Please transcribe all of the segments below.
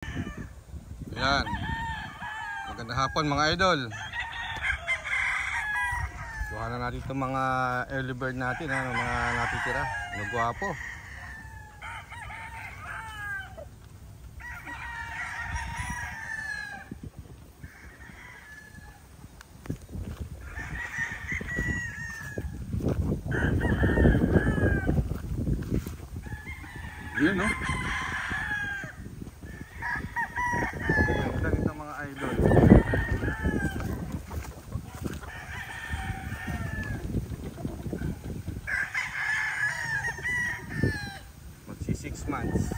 Yan. Magandang hapon mga idol. Kuha na natin itong mga early bird natin, mga natitira. Nagwapo. Yun, no? Ganda nito mga idol. Magsi 6 months.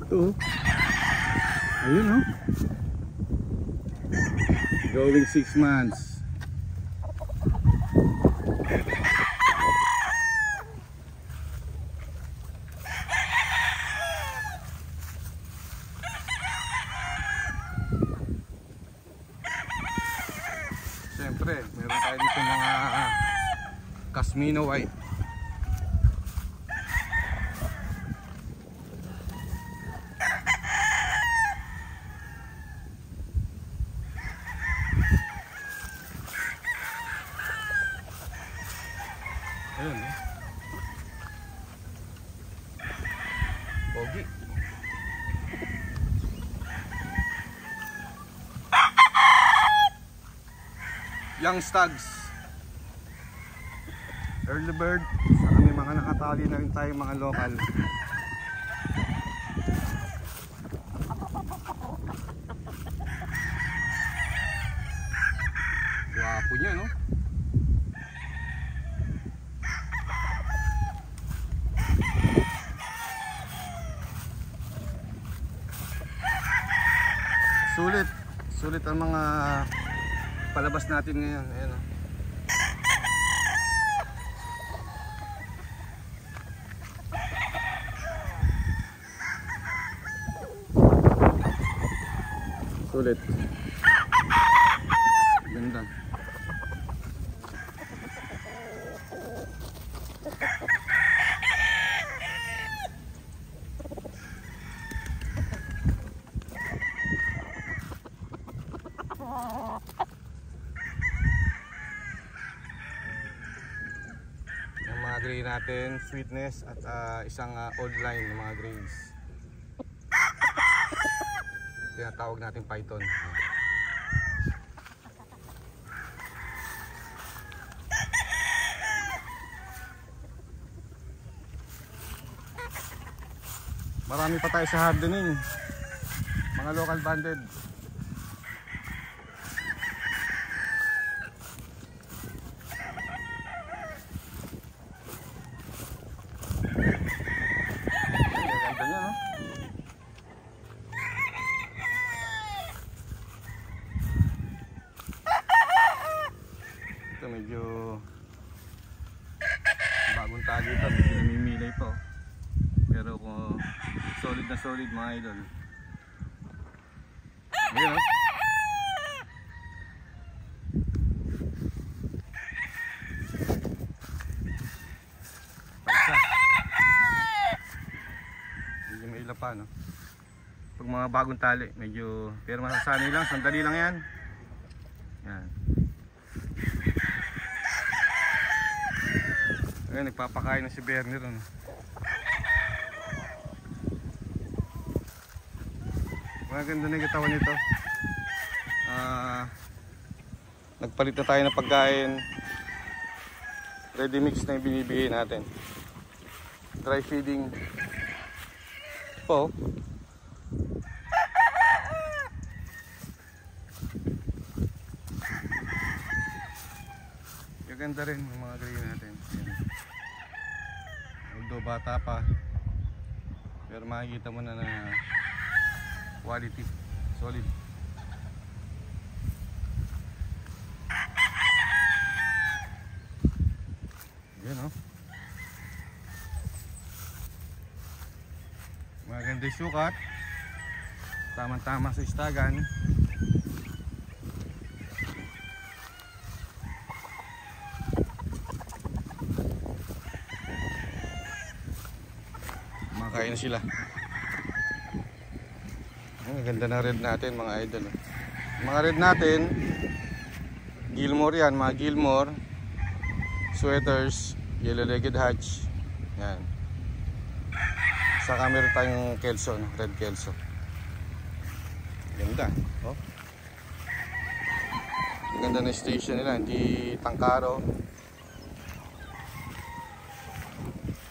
Ito. Ayun, no? Going 6 months. Siyempre, meron tayo dito mga Casmino White. Ayun, eh. Pogi. Young stags. Early bird. Saka may mga nakatali na rin tayo mga local. Guwapo niya, no? Sulit ang mga palabas natin ngayon. Ayan, sulit. Ganda. Yung mga gray natin, sweetness at isang old line ng mga grays. Tinatawag natin python. Marami pa tayo sa hardening, mga local banded. Medyo bagong tali ito, medyo namimilay po, pero kung solid na solid mga idol. Ayan, paisa. Medyo may ila pa, no? Pag mga bagong tali medyo, pero masasanay lang, sandali lang yan. Yan. Ayan, nagpapakain na si Berner, ano? Maganda na yung katawan nito. Nagpalit na tayo ng pagkain. Ready mix na yung binibigay natin. Dry feeding po. Ganda rin yung mga gray natin. Although bata pa, pero makikita mo na quality, solid. Yan, no? Maganda yung sukat, tamang-tama sa istagan. Kain na sila. Ang ganda ng red natin mga idol. Mga red natin, Gilmore yan, mga Gilmore sweaters, yellow-legged hatch. Yan. Saka meron tayong Kelso, red Kelso. Ganda. Oh. Ganda na station nila, hindi tangkaro.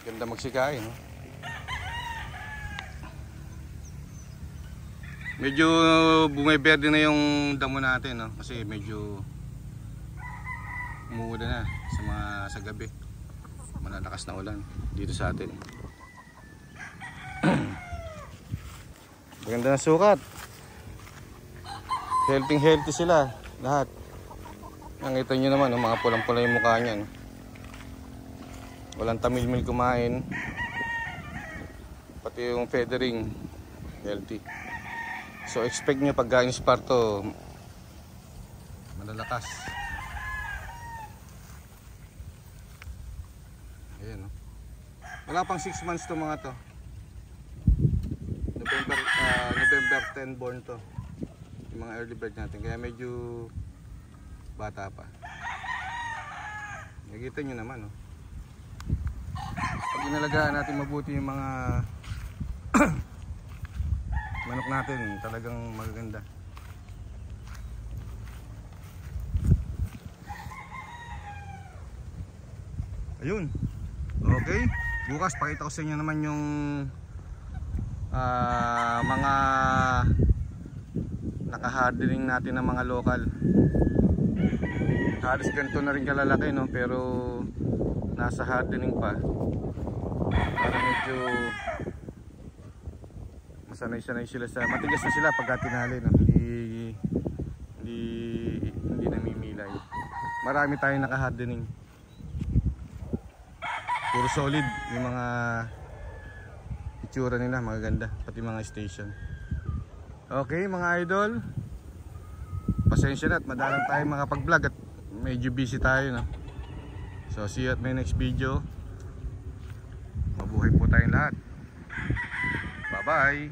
Ganda magsikain, no? Medyo bumiberde na yung damo natin, no? Kasi medyo umuulan na sa gabi. Malalakas na ulan dito sa atin. Maganda na sukat. Healthy sila lahat. Nakita nyo naman, mga pulang-pula yung mukha niyan. Walang tamilmil kumain. Pati yung feathering healthy. So expect nyo pagka in-sparto malalakas. Ayan, no? Wala pang 6 months to mga to. November 10 born to. Yung mga early bird natin. Kaya medyo bata pa. Nakita nyo naman, no? Pag inalagaan natin mabuti yung mga manok natin, talagang magaganda. Ayun. Okay. Bukas pakita ko sa inyo naman yung mga naka-hardening natin ng mga local. Halos ganito na rin kalalaki, no? Pero nasa hardening pa. Para medyo masanay-sanay sila sa matigas na sila pagka tinali, no? Hindi namimilay. Marami tayong naka-hardening. Puro solid yung mga itsura nila, magaganda, pati mga station. Okay mga idol, pasensya na at madalang tayo makapag-vlog at medyo busy tayo, no? So see you at my next video. Mabuhay po tayong lahat. Bye bye.